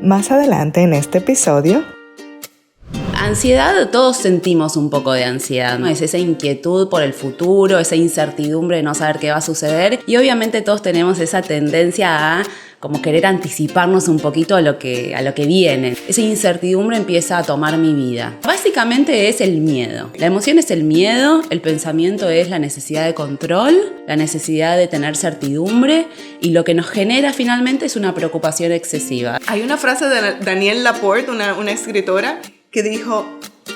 Más adelante en este episodio. Ansiedad, todos sentimos un poco de ansiedad, ¿no? Es esa inquietud por el futuro, esa incertidumbre de no saber qué va a suceder, y obviamente todos tenemos esa tendencia a como querer anticiparnos un poquito a lo que viene. Esa incertidumbre empieza a tomar mi vida. Básicamente es el miedo. La emoción es el miedo, el pensamiento es la necesidad de control, la necesidad de tener certidumbre, y lo que nos genera finalmente es una preocupación excesiva. Hay una frase de Danielle Laporte, una escritora, que dijo: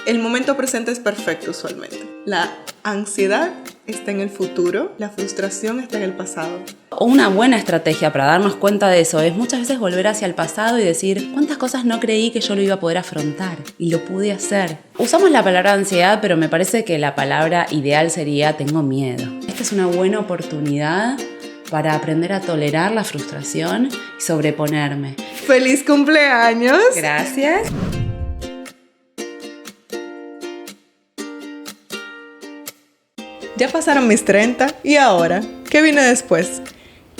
el momento presente es perfecto usualmente. La ansiedad está en el futuro, la frustración está en el pasado. Una buena estrategia para darnos cuenta de eso es muchas veces volver hacia el pasado y decir: ¿cuántas cosas no creí que yo lo iba a poder afrontar? Y lo pude hacer. Usamos la palabra ansiedad, pero me parece que la palabra ideal sería tengo miedo. Esta es una buena oportunidad para aprender a tolerar la frustración y sobreponerme. ¡Feliz cumpleaños! Gracias. Ya pasaron mis 30 y ahora, ¿qué viene después?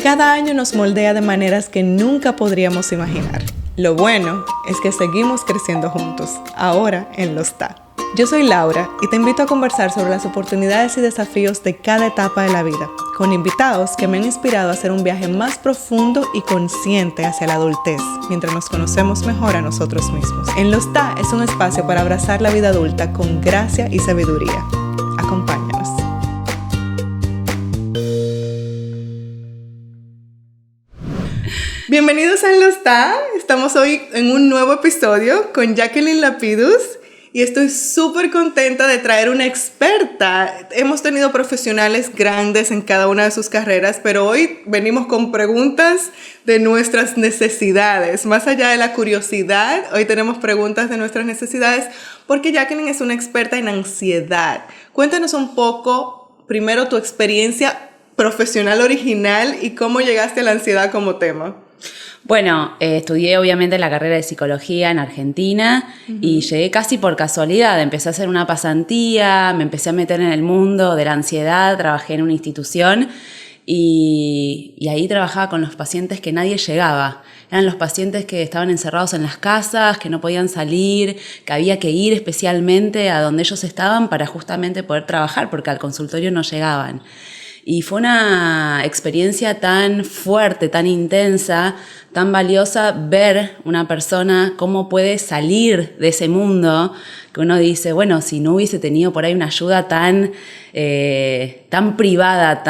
Cada año nos moldea de maneras que nunca podríamos imaginar. Lo bueno es que seguimos creciendo juntos, ahora en Los TA. Yo soy Laura y te invito a conversar sobre las oportunidades y desafíos de cada etapa de la vida, con invitados que me han inspirado a hacer un viaje más profundo y consciente hacia la adultez, mientras nos conocemos mejor a nosotros mismos. En Los TA es un espacio para abrazar la vida adulta con gracia y sabiduría. Acompáñanos. Bienvenidos a Los TA. Estamos hoy en un nuevo episodio con Jacqueline Lapidus y estoy súper contenta de traer una experta. Hemos tenido profesionales grandes en cada una de sus carreras, pero hoy venimos con preguntas de nuestras necesidades. Más allá de la curiosidad, hoy tenemos preguntas de nuestras necesidades porque Jacqueline es una experta en ansiedad. Cuéntanos un poco, primero, tu experiencia profesional original y cómo llegaste a la ansiedad como tema. Bueno, estudié obviamente la carrera de psicología en Argentina y llegué casi por casualidad. Empecé a hacer una pasantía, me empecé a meter en el mundo de la ansiedad, trabajé en una institución y ahí trabajaba con los pacientes que nadie llegaba. Eran los pacientes que estaban encerrados en las casas, que no podían salir, que había que ir especialmente a donde ellos estaban para justamente poder trabajar, porque al consultorio no llegaban. Y fue una experiencia tan fuerte, tan intensa, tan valiosa ver una persona cómo puede salir de ese mundo, que uno dice, bueno, si no hubiese tenido por ahí una ayuda tan privada,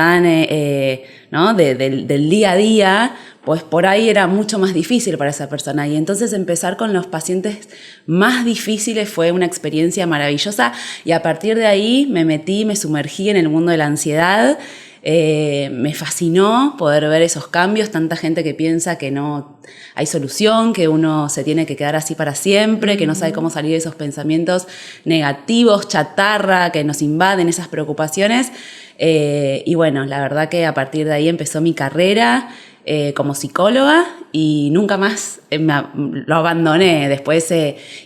¿no? del día a día, pues por ahí era mucho más difícil para esa persona. Y entonces empezar con los pacientes más difíciles fue una experiencia maravillosa y a partir de ahí me sumergí en el mundo de la ansiedad. Me fascinó poder ver esos cambios, tanta gente que piensa que no hay solución, que uno se tiene que quedar así para siempre, que no sabe cómo salir de esos pensamientos negativos, chatarra, que nos invaden esas preocupaciones. Y bueno, la verdad que a partir de ahí empezó mi carrera como psicóloga y nunca más lo abandoné. Después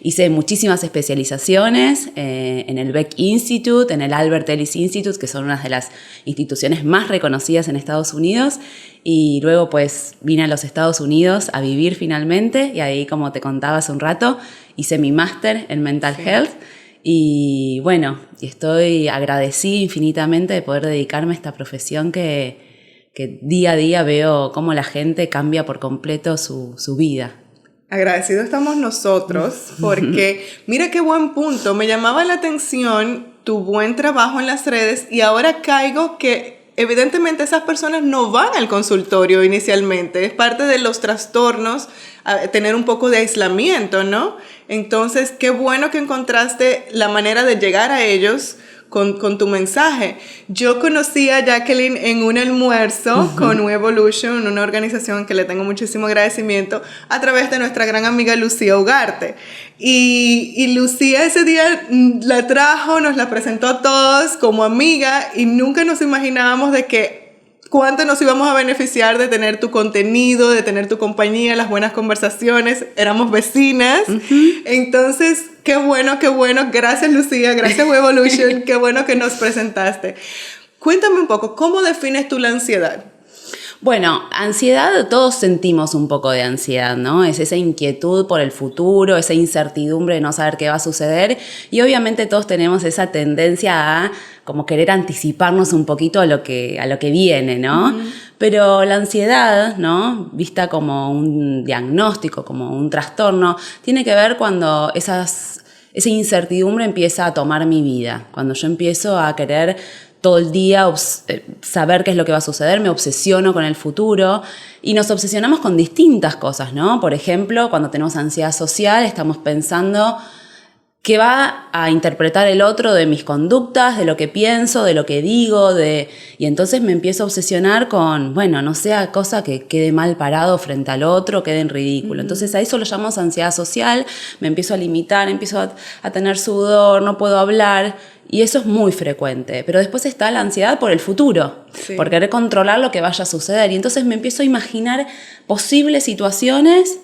hice muchísimas especializaciones en el Beck Institute, en el Albert Ellis Institute, que son una de las instituciones más reconocidas en Estados Unidos, y luego pues vine a los Estados Unidos a vivir finalmente y ahí, como te contaba hace un rato, hice mi máster en Mental Health. Y bueno, estoy agradecida infinitamente de poder dedicarme a esta profesión que día a día veo cómo la gente cambia por completo su vida. Agradecidos estamos nosotros porque mira qué buen punto. Me llamaba la atención tu buen trabajo en las redes y ahora caigo que evidentemente esas personas no van al consultorio inicialmente. Es parte de los trastornos tener un poco de aislamiento, ¿no? Entonces, qué bueno que encontraste la manera de llegar a ellos con tu mensaje. Yo conocí a Jacqueline en un almuerzo con We Evolution, una organización que le tengo muchísimo agradecimiento, a través de nuestra gran amiga Lucía Ugarte. Y Lucía ese día la trajo, nos la presentó a todos como amiga y nunca nos imaginábamos de que cuánto nos íbamos a beneficiar de tener tu contenido, de tener tu compañía, las buenas conversaciones. Éramos vecinas. Entonces, qué bueno. Gracias, Lucía. Gracias, We Evolution. Qué bueno que nos presentaste. Cuéntame un poco, ¿cómo defines tú la ansiedad? Bueno, ansiedad, todos sentimos un poco de ansiedad, ¿no? Es esa inquietud por el futuro, esa incertidumbre de no saber qué va a suceder y obviamente todos tenemos esa tendencia a como querer anticiparnos un poquito a lo que viene, ¿no? Uh-huh. Pero la ansiedad, ¿no? Vista como un diagnóstico, como un trastorno, tiene que ver cuando esa incertidumbre empieza a tomar mi vida, cuando yo empiezo a querer todo el día saber qué es lo que va a suceder, me obsesiono con el futuro y nos obsesionamos con distintas cosas, ¿no? Por ejemplo, cuando tenemos ansiedad social, estamos pensando qué va a interpretar el otro de mis conductas, de lo que pienso, de lo que digo, y entonces me empiezo a obsesionar con, bueno, no sea cosa que quede mal parado frente al otro, quede en ridículo. Entonces a eso lo llamamos ansiedad social, me empiezo a limitar, empiezo a tener sudor, no puedo hablar. Y eso es muy frecuente, pero después está la ansiedad por el futuro, sí, por querer controlar lo que vaya a suceder. Y entonces me empiezo a imaginar posibles situaciones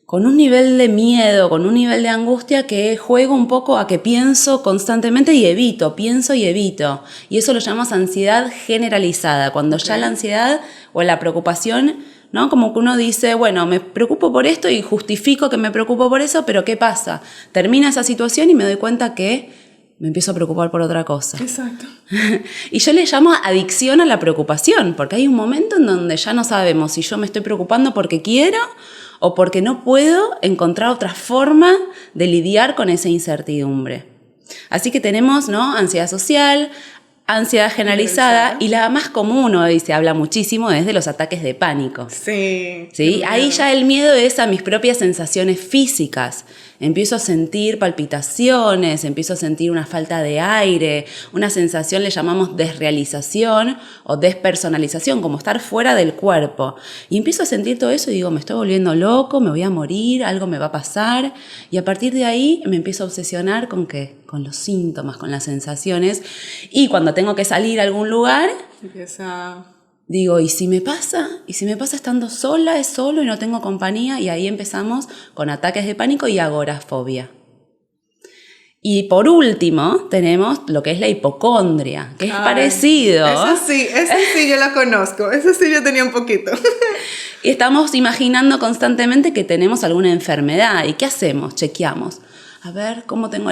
con un nivel de miedo, con un nivel de angustia que juego un poco a que pienso constantemente y pienso y evito. Y eso lo llamamos ansiedad generalizada, cuando ya la ansiedad o la preocupación, ¿no? Como que uno dice, bueno, me preocupo por esto y justifico que me preocupo por eso, pero ¿qué pasa? Termina esa situación y me doy cuenta que me empiezo a preocupar por otra cosa. Exacto. Y yo le llamo adicción a la preocupación, porque hay un momento en donde ya no sabemos si yo me estoy preocupando porque quiero o porque no puedo encontrar otra forma de lidiar con esa incertidumbre. Así que tenemos, ¿no? Ansiedad social, ansiedad generalizada y la más común, hoy se habla muchísimo, es de los ataques de pánico. Sí. ¿Sí? Ahí ya el miedo es a mis propias sensaciones físicas. Empiezo a sentir palpitaciones, empiezo a sentir una falta de aire, una sensación le llamamos desrealización o despersonalización, como estar fuera del cuerpo. Y empiezo a sentir todo eso y digo, me estoy volviendo loco, me voy a morir, algo me va a pasar. Y a partir de ahí me empiezo a obsesionar ¿con qué? Con los síntomas, con las sensaciones. Y cuando tengo que salir a algún lugar, digo, ¿y si me pasa? ¿Y si me pasa estando sola, es solo y no tengo compañía? Y ahí empezamos con ataques de pánico y agorafobia. Y por último tenemos lo que es la hipocondria, que es parecido. Esa sí yo la conozco, esa sí yo tenía un poquito. Y estamos imaginando constantemente que tenemos alguna enfermedad. ¿Y qué hacemos? Chequeamos. A ver, ¿cómo tengo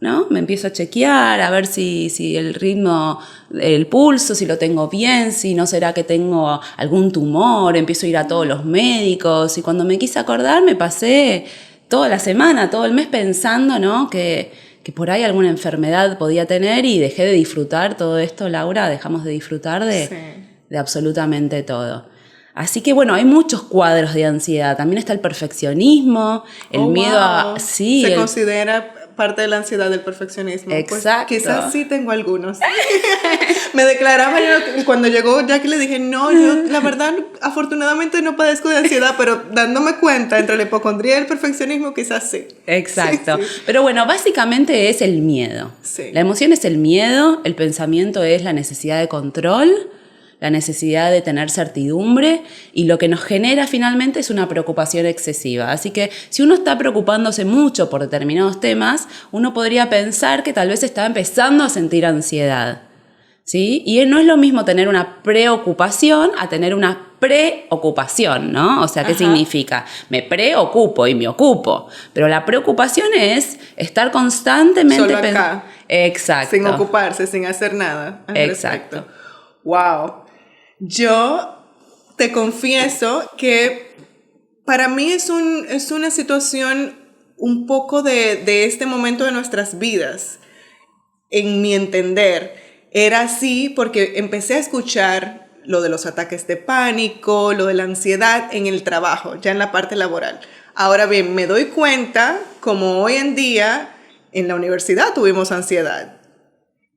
¿no? Me empiezo a chequear, a ver si el ritmo, el pulso, si lo tengo bien, si no será que tengo algún tumor, empiezo a ir a todos los médicos y cuando me quise acordar me pasé toda la semana, todo el mes pensando, ¿no? que por ahí alguna enfermedad podía tener y dejé de disfrutar todo esto, Laura, dejamos de disfrutar de absolutamente todo. Así que bueno, hay muchos cuadros de ansiedad, también está el perfeccionismo, el miedo a... Sí, se considera parte de la ansiedad del perfeccionismo. Exacto. Pues quizás sí tengo algunos. Me declaraba cuando llegó Jackie, le dije, no, yo la verdad, afortunadamente no padezco de ansiedad, pero dándome cuenta entre la hipocondría y el perfeccionismo, quizás sí. Exacto. Sí. Pero bueno, básicamente es el miedo. Sí. La emoción es el miedo, el pensamiento es la necesidad de control, la necesidad de tener certidumbre y lo que nos genera finalmente es una preocupación excesiva. Así que si uno está preocupándose mucho por determinados temas, uno podría pensar que tal vez está empezando a sentir ansiedad, ¿sí? Y no es lo mismo tener una preocupación a tener una preocupación, ¿no? O sea, ¿qué significa? Me preocupo y me ocupo. Pero la preocupación es estar constantemente... Solo acá. Exacto. Sin ocuparse, sin hacer nada al Exacto. respecto. Wow. Yo te confieso que para mí es una situación un poco de este momento de nuestras vidas. En mi entender, era así porque empecé a escuchar lo de los ataques de pánico, lo de la ansiedad en el trabajo, ya en la parte laboral. Ahora bien, me doy cuenta como hoy en día en la universidad tuvimos ansiedad.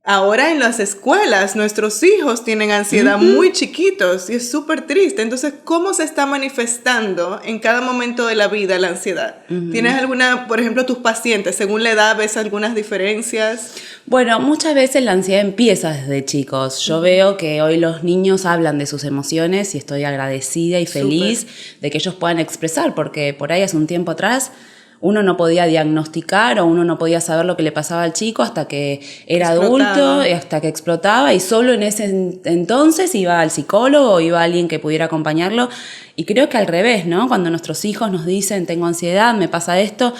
Ahora en las escuelas nuestros hijos tienen ansiedad muy chiquitos y es súper triste. Entonces, ¿cómo se está manifestando en cada momento de la vida la ansiedad? ¿Tienes alguna, por ejemplo, tus pacientes, según la edad, ves algunas diferencias? Bueno, muchas veces la ansiedad empieza desde chicos. Yo veo que hoy los niños hablan de sus emociones y estoy agradecida y feliz de que ellos puedan expresar, porque por ahí hace un tiempo atrás uno no podía diagnosticar o uno no podía saber lo que le pasaba al chico hasta que era Explotaba. adulto, y hasta que explotaba, y solo en ese entonces iba al psicólogo o iba alguien que pudiera acompañarlo. Y creo que al revés, ¿no? Cuando nuestros hijos nos dicen tengo ansiedad, me pasa esto,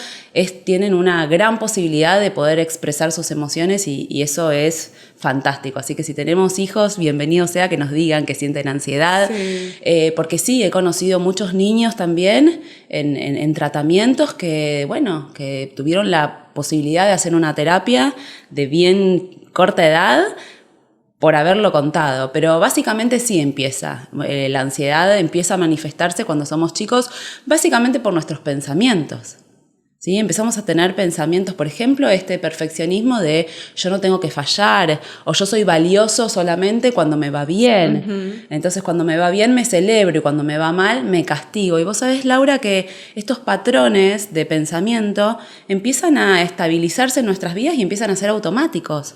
tienen una gran posibilidad de poder expresar sus emociones y eso es fantástico. Así que si tenemos hijos, bienvenido sea que nos digan que sienten ansiedad. Sí. Porque sí, he conocido muchos niños también en tratamientos que, bueno, que tuvieron la posibilidad de hacer una terapia de bien corta edad por haberlo contado, pero básicamente sí empieza. La ansiedad empieza a manifestarse cuando somos chicos, básicamente por nuestros pensamientos. ¿Sí? Empezamos a tener pensamientos, por ejemplo, este perfeccionismo de yo no tengo que fallar, o yo soy valioso solamente cuando me va bien. Uh-huh. Entonces, cuando me va bien me celebro y cuando me va mal me castigo. Y vos sabés, Laura, que estos patrones de pensamiento empiezan a estabilizarse en nuestras vidas y empiezan a ser automáticos.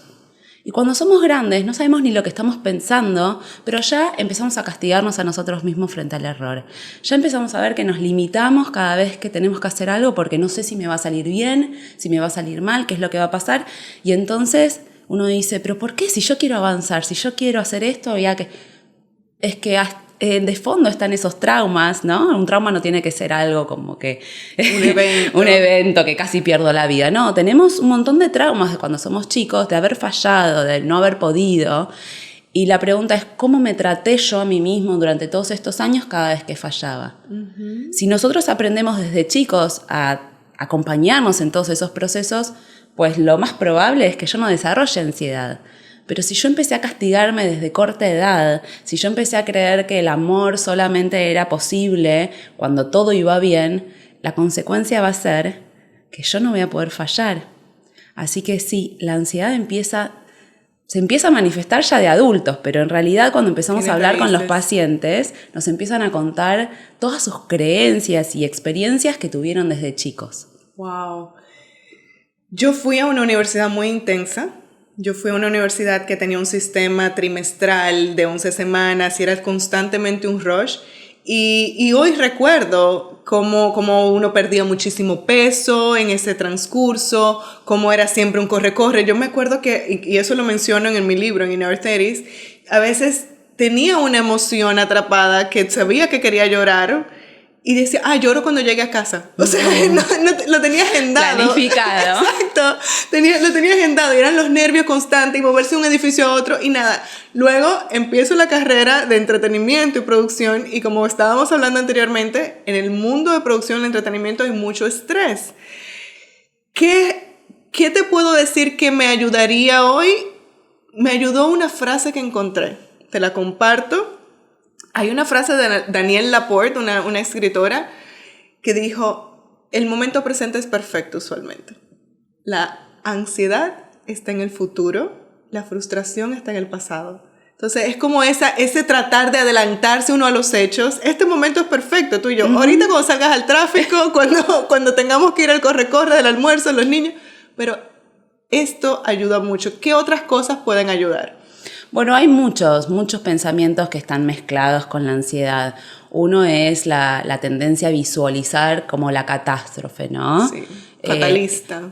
Y cuando somos grandes no sabemos ni lo que estamos pensando, pero ya empezamos a castigarnos a nosotros mismos frente al error. Ya empezamos a ver que nos limitamos cada vez que tenemos que hacer algo porque no sé si me va a salir bien, si me va a salir mal, qué es lo que va a pasar. Y entonces uno dice, ¿pero por qué? Si yo quiero avanzar, si yo quiero hacer esto, ya que... Es que de fondo están esos traumas, ¿no? Un trauma no tiene que ser algo como que un evento que casi pierdo la vida. No, tenemos un montón de traumas de cuando somos chicos, de haber fallado, de no haber podido. Y la pregunta es, ¿cómo me traté yo a mí mismo durante todos estos años cada vez que fallaba? Uh-huh. Si nosotros aprendemos desde chicos a acompañarnos en todos esos procesos, pues lo más probable es que yo no desarrolle ansiedad. Pero si yo empecé a castigarme desde corta edad, si yo empecé a creer que el amor solamente era posible cuando todo iba bien, la consecuencia va a ser que yo no voy a poder fallar. Así que sí, la ansiedad se empieza a manifestar ya de adultos, pero en realidad cuando empezamos a hablar con los pacientes, nos empiezan a contar todas sus creencias y experiencias que tuvieron desde chicos. Wow. Yo fui a una universidad muy intensa. Yo fui a una universidad que tenía un sistema trimestral de 11 semanas y era constantemente un rush. Y hoy recuerdo cómo uno perdía muchísimo peso en ese transcurso, cómo era siempre un corre-corre. Yo me acuerdo que, y eso lo menciono en mi libro, en Inner 30s, a veces tenía una emoción atrapada que sabía que quería llorar. Y decía, lloro cuando llegue a casa. O sea, no, lo tenía agendado. Planificado. Exacto. Lo tenía agendado. Y eran los nervios constantes y moverse de un edificio a otro y nada. Luego empiezo la carrera de entretenimiento y producción. Y como estábamos hablando anteriormente, en el mundo de producción y entretenimiento hay mucho estrés. ¿Qué te puedo decir que me ayudaría hoy? Me ayudó una frase que encontré. Te la comparto. Hay una frase de Danielle Laporte, una escritora, que dijo, el momento presente es perfecto usualmente. La ansiedad está en el futuro, la frustración está en el pasado. Entonces es como ese tratar de adelantarse uno a los hechos. Este momento es perfecto, tú y yo. Uh-huh. Ahorita cuando salgas al tráfico, cuando tengamos que ir al corre-corre del almuerzo, los niños. Pero esto ayuda mucho. ¿Qué otras cosas pueden ayudar? Bueno, hay muchos pensamientos que están mezclados con la ansiedad. Uno es la tendencia a visualizar como la catástrofe, ¿no? Sí, fatalista.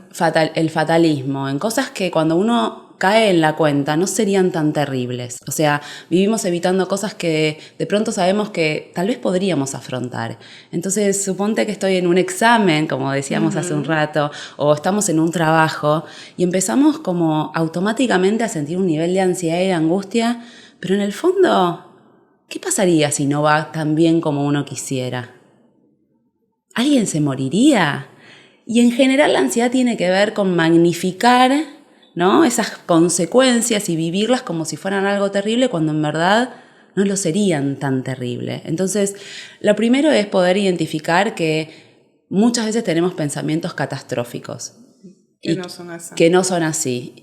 El fatalismo, en cosas que cuando uno cae en la cuenta no serían tan terribles. O sea, vivimos evitando cosas que de pronto sabemos que tal vez podríamos afrontar. Entonces, suponte que estoy en un examen, como decíamos hace un rato, o estamos en un trabajo y empezamos como automáticamente a sentir un nivel de ansiedad y de angustia, pero en el fondo, ¿qué pasaría si no va tan bien como uno quisiera? ¿Alguien se moriría? Y en general la ansiedad tiene que ver con magnificar, ¿no?, esas consecuencias y vivirlas como si fueran algo terrible cuando en verdad no lo serían tan terrible. Entonces, lo primero es poder identificar que muchas veces tenemos pensamientos catastróficos. Que no son así. Que no son así.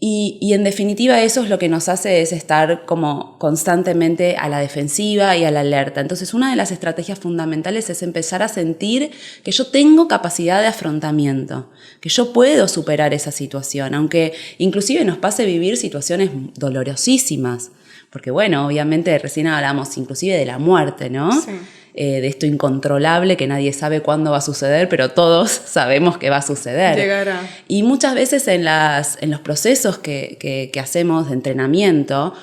Y en definitiva eso es lo que nos hace es estar como constantemente a la defensiva y a la alerta. Entonces una de las estrategias fundamentales es empezar a sentir que yo tengo capacidad de afrontamiento, que yo puedo superar esa situación, aunque inclusive nos pase vivir situaciones dolorosísimas. Porque bueno, obviamente recién hablamos inclusive de la muerte, ¿no? Sí. de esto incontrolable que nadie sabe cuándo va a suceder, pero todos sabemos que va a suceder. Llegará. Y muchas veces en los procesos que hacemos de entrenamiento,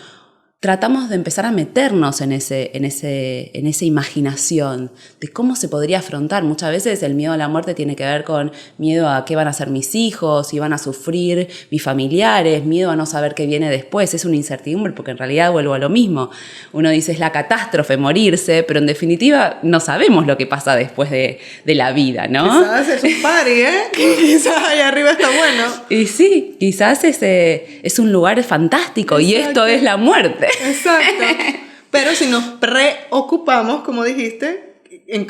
tratamos de empezar a meternos en esa imaginación de cómo se podría afrontar. Muchas veces el miedo a la muerte tiene que ver con miedo a qué van a hacer mis hijos, si van a sufrir mis familiares, miedo a no saber qué viene después. Es una incertidumbre porque en realidad vuelvo a lo mismo. Uno dice es la catástrofe morirse, pero en definitiva no sabemos lo que pasa después de la vida, ¿no? Quizás es un party, ¿eh? Quizás allá arriba está bueno. Y sí, quizás es un lugar fantástico. Exacto. Y esto es la muerte. Exacto. Pero si nos preocupamos, como dijiste,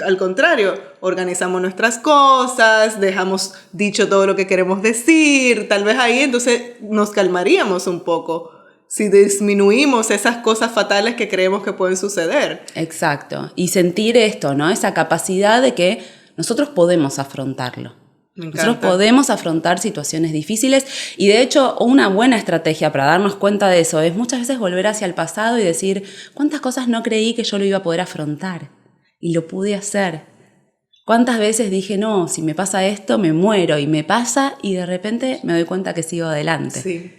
al contrario, organizamos nuestras cosas, dejamos dicho todo lo que queremos decir, tal vez ahí entonces nos calmaríamos un poco si disminuimos esas cosas fatales que creemos que pueden suceder. Exacto. Y sentir esto, ¿no? Esa capacidad de que nosotros podemos afrontarlo. Nosotros podemos afrontar situaciones difíciles y de hecho una buena estrategia para darnos cuenta de eso es muchas veces volver hacia el pasado y decir cuántas cosas no creí que yo lo iba a poder afrontar y lo pude hacer. Cuántas veces dije no, si me pasa esto me muero y me pasa y de repente me doy cuenta que sigo adelante. Sí.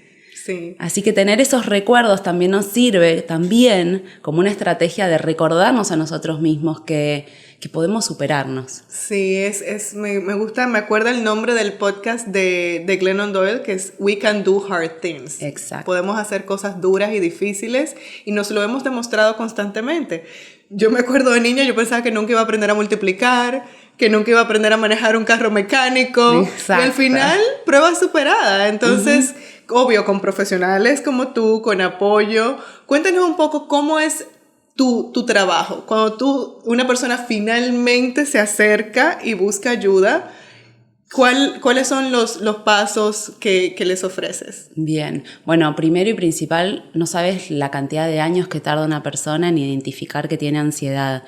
Sí. Así que tener esos recuerdos también nos sirve también como una estrategia de recordarnos a nosotros mismos que podemos superarnos. Sí, me gusta, me acuerdo el nombre del podcast de Glennon Doyle, que es We Can Do Hard Things. Exacto. Podemos hacer cosas duras y difíciles y nos lo hemos demostrado constantemente. Yo me acuerdo de niña, yo pensaba que nunca iba a aprender a multiplicar, que nunca iba a aprender a manejar un carro mecánico. Exacto. Y al final, prueba superada. Entonces, obvio, con profesionales como tú, con apoyo. Cuéntanos un poco cómo es tu trabajo. Cuando una persona finalmente se acerca y busca ayuda, ¿cuáles son los pasos que les ofreces? Bien, bueno, primero y principal, no sabes la cantidad de años que tarda una persona en identificar que tiene ansiedad.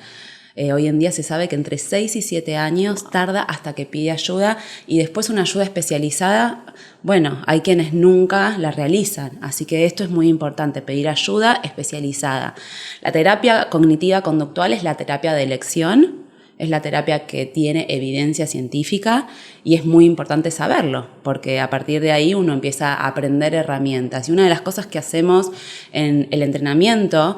Hoy en día se sabe que entre 6 y 7 años tarda hasta que pide ayuda y después una ayuda especializada, bueno, hay quienes nunca la realizan, así que esto es muy importante, pedir ayuda especializada. La terapia cognitiva conductual es la terapia de elección, es la terapia que tiene evidencia científica y es muy importante saberlo, porque a partir de ahí uno empieza a aprender herramientas. Y una de las cosas que hacemos en el entrenamiento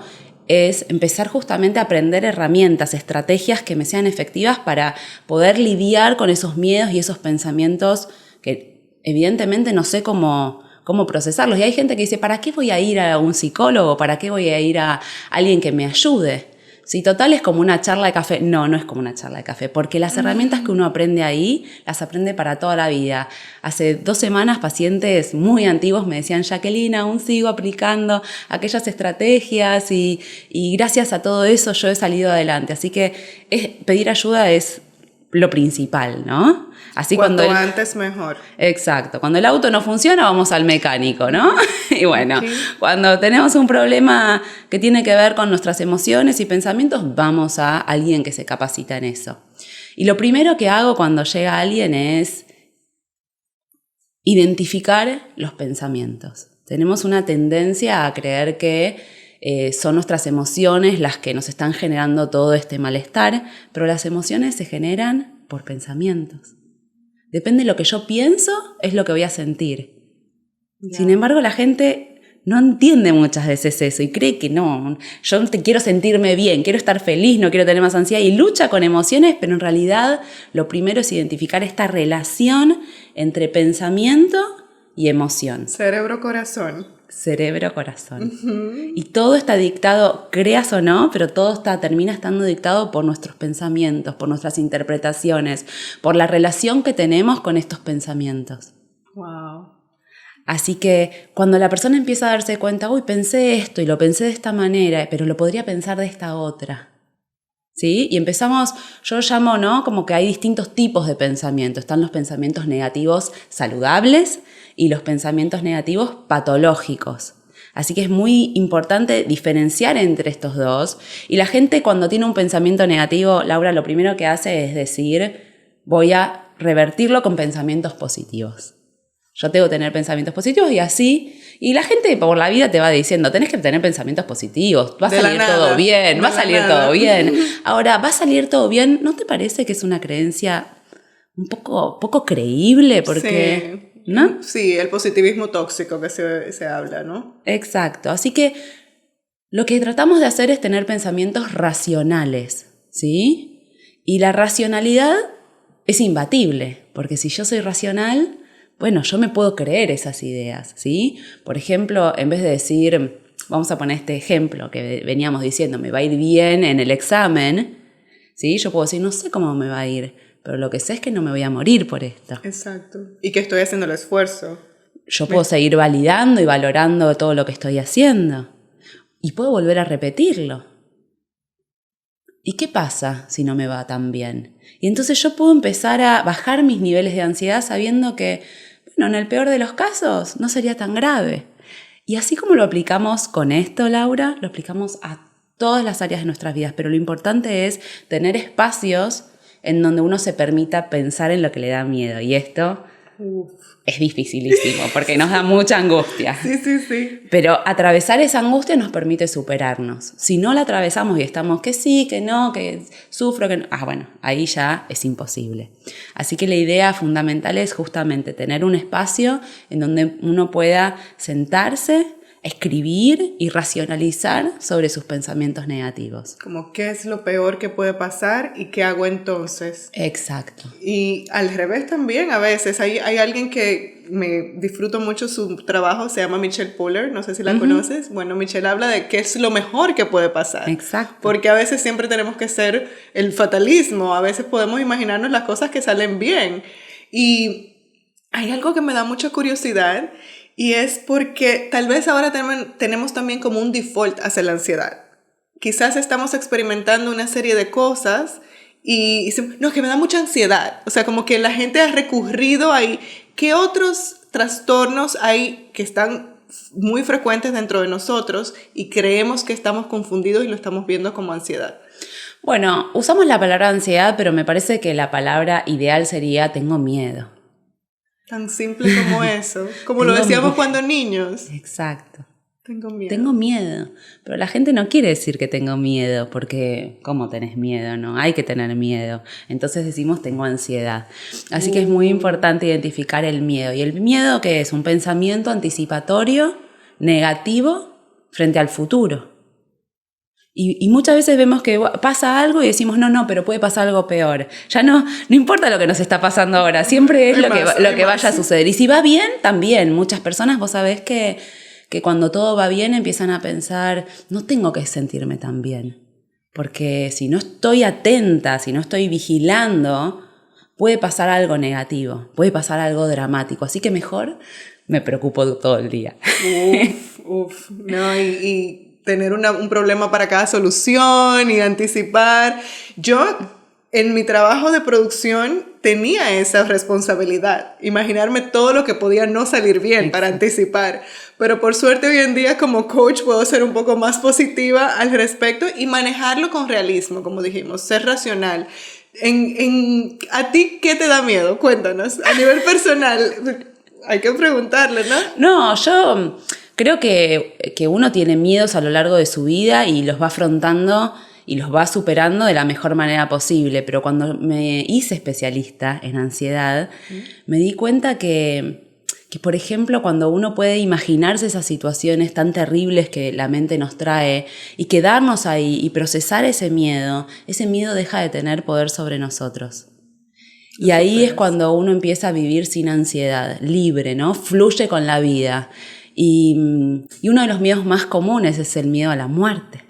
es empezar justamente a aprender herramientas, estrategias que me sean efectivas para poder lidiar con esos miedos y esos pensamientos que evidentemente no sé cómo procesarlos. Y hay gente que dice, ¿para qué voy a ir a un psicólogo? ¿Para qué voy a ir a alguien que me ayude? Si total es como una charla de café. No, no es como una charla de café, porque las herramientas que uno aprende ahí, las aprende para toda la vida. Hace 2 semanas pacientes muy antiguos me decían, Jacqueline, aún sigo aplicando aquellas estrategias y gracias a todo eso yo he salido adelante. Así que pedir ayuda es lo principal, ¿no? Así cuanto antes mejor. Exacto. Cuando el auto no funciona, vamos al mecánico, ¿no? Y bueno, cuando tenemos un problema que tiene que ver con nuestras emociones y pensamientos, vamos a alguien que se capacita en eso. Y lo primero que hago cuando llega alguien es identificar los pensamientos. Tenemos una tendencia a creer que son nuestras emociones las que nos están generando todo este malestar, pero las emociones se generan por pensamientos. Depende de lo que yo pienso, es lo que voy a sentir. Yeah. Sin embargo, la gente no entiende muchas veces eso y cree que no, yo quiero sentirme bien, quiero estar feliz, no quiero tener más ansiedad y lucha con emociones, pero en realidad lo primero es identificar esta relación entre pensamiento y emoción. Cerebro-corazón. Cerebro-corazón. Y todo está dictado, creas o no, pero todo termina estando dictado por nuestros pensamientos, por nuestras interpretaciones, por la relación que tenemos con estos pensamientos. Wow. Así que cuando la persona empieza a darse cuenta, uy, pensé esto y lo pensé de esta manera, pero lo podría pensar de esta otra. ¿Sí? Y empezamos, yo llamo, ¿no? Como que hay distintos tipos de pensamiento. Están los pensamientos negativos saludables y los pensamientos negativos patológicos. Así que es muy importante diferenciar entre estos dos. Y la gente cuando tiene un pensamiento negativo, Laura, lo primero que hace es decir, voy a revertirlo con pensamientos positivos. Yo tengo que tener pensamientos positivos y así. Y la gente por la vida te va diciendo, tenés que tener pensamientos positivos, va a salir todo bien, va a salir todo bien. Ahora, ¿va a salir todo bien? ¿No te parece que es una creencia un poco creíble? Porque, sí. ¿no? Sí, el positivismo tóxico que se habla, ¿no? Exacto. Así que lo que tratamos de hacer es tener pensamientos racionales, ¿sí? Y la racionalidad es imbatible, porque si yo soy racional, bueno, yo me puedo creer esas ideas, ¿sí? Por ejemplo, en vez de decir, vamos a poner este ejemplo que veníamos diciendo, me va a ir bien en el examen, ¿sí? Yo puedo decir, no sé cómo me va a ir, pero lo que sé es que no me voy a morir por esto. Exacto. Y que estoy haciendo el esfuerzo. Yo puedo seguir validando y valorando todo lo que estoy haciendo. Y puedo volver a repetirlo. ¿Y qué pasa si no me va tan bien? Y entonces yo puedo empezar a bajar mis niveles de ansiedad sabiendo que, bueno, en el peor de los casos no sería tan grave. Y así como lo aplicamos con esto, Laura, lo aplicamos a todas las áreas de nuestras vidas. Pero lo importante es tener espacios en donde uno se permita pensar en lo que le da miedo. Y esto es dificilísimo porque nos da mucha angustia. Sí. Pero atravesar esa angustia nos permite superarnos. Si no la atravesamos y estamos que sí, que no, que sufro, que no, bueno, ahí ya es imposible. Así que la idea fundamental es justamente tener un espacio en donde uno pueda sentarse, escribir y racionalizar sobre sus pensamientos negativos. Como qué es lo peor que puede pasar y qué hago entonces. Exacto. Y al revés también, a veces hay alguien que me disfruto mucho su trabajo, se llama Michelle Poller, no sé si la conoces. Bueno, Michelle habla de qué es lo mejor que puede pasar. Exacto. Porque a veces siempre tenemos que ser el fatalismo, a veces podemos imaginarnos las cosas que salen bien. Y hay algo que me da mucha curiosidad. Y es porque tal vez ahora tenemos también como un default hacia la ansiedad. Quizás estamos experimentando una serie de cosas y decimos, no, que me da mucha ansiedad. O sea, como que la gente ha recurrido ahí. ¿Qué otros trastornos hay que están muy frecuentes dentro de nosotros y creemos que estamos confundidos y lo estamos viendo como ansiedad? Bueno, usamos la palabra ansiedad, pero me parece que la palabra ideal sería tengo miedo. Tan simple como eso, como lo decíamos cuando niños. Exacto. Tengo miedo. Tengo miedo, pero la gente no quiere decir que tengo miedo, porque ¿cómo tenés miedo? No, hay que tener miedo. Entonces decimos tengo ansiedad. Así que es muy importante identificar el miedo. ¿Y el miedo qué es? Un pensamiento anticipatorio, negativo, frente al futuro. Y muchas veces vemos que pasa algo y decimos, no, pero puede pasar algo peor. Ya no importa lo que nos está pasando ahora, siempre es lo que vaya a suceder. Y si va bien, también. Muchas personas, vos sabés que cuando todo va bien empiezan a pensar, no tengo que sentirme tan bien. Porque si no estoy atenta, si no estoy vigilando, puede pasar algo negativo, puede pasar algo dramático. Así que mejor me preocupo todo el día. No, y tener un problema para cada solución y anticipar. Yo, en mi trabajo de producción, tenía esa responsabilidad. Imaginarme todo lo que podía no salir bien para anticipar. Pero por suerte hoy en día como coach puedo ser un poco más positiva al respecto y manejarlo con realismo, como dijimos, ser racional. ¿A ti qué te da miedo? Cuéntanos. A nivel personal, hay que preguntarle, ¿no? No, yo creo que uno tiene miedos a lo largo de su vida y los va afrontando y los va superando de la mejor manera posible. Pero cuando me hice especialista en ansiedad, me di cuenta que, por ejemplo, cuando uno puede imaginarse esas situaciones tan terribles que la mente nos trae y quedarnos ahí y procesar ese miedo deja de tener poder sobre nosotros. Y ahí es cuando uno empieza a vivir sin ansiedad, libre, ¿no? Fluye con la vida. Y uno de los miedos más comunes es el miedo a la muerte.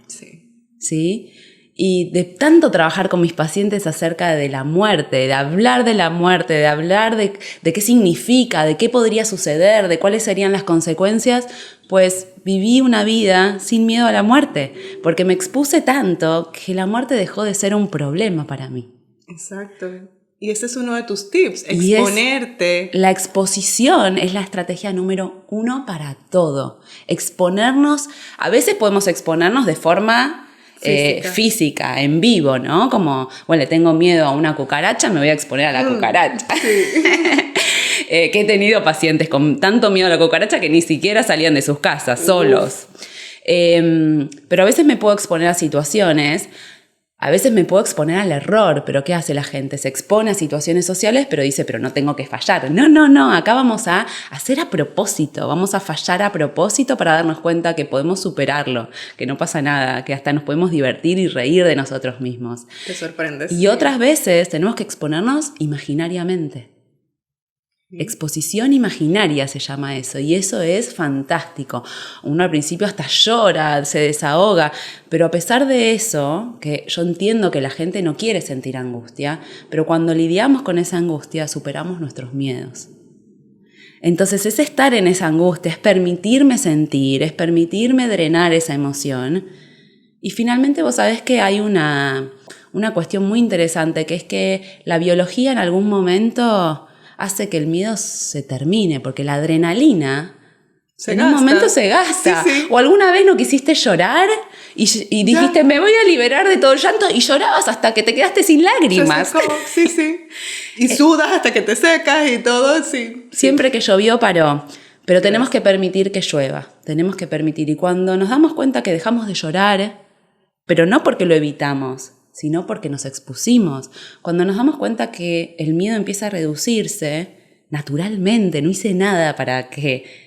¿Sí? Y de tanto trabajar con mis pacientes acerca de la muerte, de hablar de la muerte, de hablar de qué significa, de qué podría suceder, de cuáles serían las consecuencias, pues viví una vida sin miedo a la muerte, porque me expuse tanto que la muerte dejó de ser un problema para mí. Exacto. Y ese es uno de tus tips, exponerte. La exposición es la estrategia número 1 para todo. Exponernos, a veces podemos exponernos de forma física, en vivo, ¿no? Como, bueno, le tengo miedo a una cucaracha, me voy a exponer a la cucaracha. Sí. que he tenido pacientes con tanto miedo a la cucaracha que ni siquiera salían de sus casas, solos. Pero a veces me puedo exponer a situaciones, a veces me puedo exponer al error, pero ¿qué hace la gente? Se expone a situaciones sociales, pero dice, pero no tengo que fallar. No, acá vamos a hacer a propósito, vamos a fallar a propósito para darnos cuenta que podemos superarlo, que no pasa nada, que hasta nos podemos divertir y reír de nosotros mismos. Te sorprendes. Y otras veces tenemos que exponernos imaginariamente. Exposición imaginaria se llama eso, y eso es fantástico. Uno al principio hasta llora, se desahoga, pero a pesar de eso, que yo entiendo que la gente no quiere sentir angustia, pero cuando lidiamos con esa angustia superamos nuestros miedos. Entonces es estar en esa angustia, es permitirme sentir, es permitirme drenar esa emoción. Y finalmente vos sabés que hay una cuestión muy interesante, que es que la biología en algún momento hace que el miedo se termine, porque la adrenalina un momento se gasta. Sí. O alguna vez no quisiste llorar y dijiste, ya, me voy a liberar de todo el llanto, y llorabas hasta que te quedaste sin lágrimas. Sí. Y sudas hasta que te secas y todo, sí. Siempre que llovió paró. Pero tenemos que permitir que llueva, tenemos que permitir. Y cuando nos damos cuenta que dejamos de llorar, pero no porque lo evitamos, sino porque nos expusimos. Cuando nos damos cuenta que el miedo empieza a reducirse, naturalmente, no hice nada para que...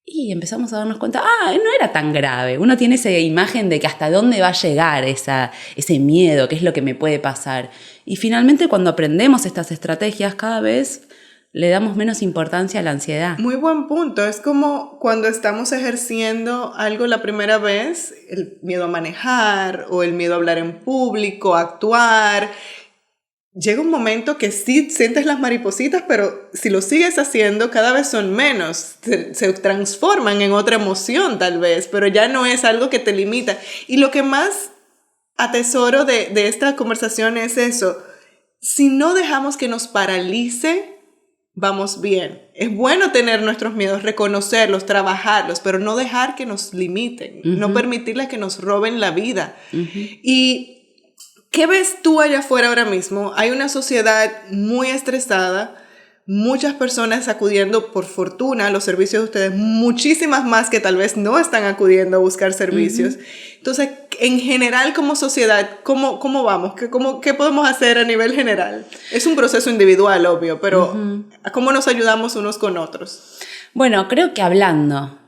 Y empezamos a darnos cuenta, no era tan grave. Uno tiene esa imagen de que hasta dónde va a llegar ese miedo, qué es lo que me puede pasar. Y finalmente, cuando aprendemos estas estrategias, cada vez le damos menos importancia a la ansiedad. Muy buen punto. Es como cuando estamos ejerciendo algo la primera vez, el miedo a manejar o el miedo a hablar en público, a actuar. Llega un momento que sí sientes las maripositas, pero si lo sigues haciendo, cada vez son menos. Se transforman en otra emoción tal vez, pero ya no es algo que te limita. Y lo que más atesoro de esta conversación es eso. Si no dejamos que nos paralice, vamos bien. Es bueno tener nuestros miedos, reconocerlos, trabajarlos, pero no dejar que nos limiten, no permitirles que nos roben la vida. Y ¿qué ves tú allá afuera ahora mismo? Hay una sociedad muy estresada, muchas personas acudiendo, por fortuna, a los servicios de ustedes, muchísimas más que tal vez no están acudiendo a buscar servicios. Entonces, en general, como sociedad, ¿cómo vamos? ¿Qué podemos hacer a nivel general? Es un proceso individual, obvio, pero ¿cómo nos ayudamos unos con otros? Bueno, creo que hablando,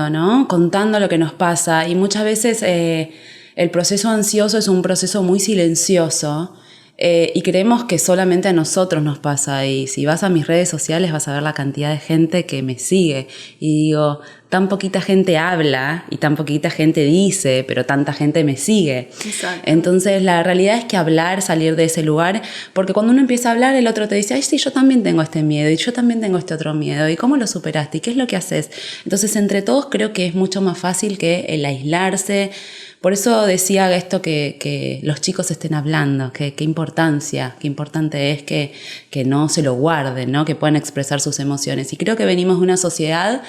¿no? Contando lo que nos pasa. Y muchas veces el proceso ansioso es un proceso muy silencioso. Y creemos que solamente a nosotros nos pasa. Y si vas a mis redes sociales vas a ver la cantidad de gente que me sigue. Y digo, tan poquita gente habla y tan poquita gente dice, pero tanta gente me sigue. Exacto. Entonces la realidad es que hablar, salir de ese lugar, porque cuando uno empieza a hablar, el otro te dice, ay, sí, yo también tengo este miedo y yo también tengo este otro miedo. ¿Y cómo lo superaste? ¿Y qué es lo que haces? Entonces entre todos creo que es mucho más fácil que el aislarse. Por eso decía esto que los chicos estén hablando, qué importante es que no se lo guarden, ¿no? Que puedan expresar sus emociones. Y creo que venimos de una sociedad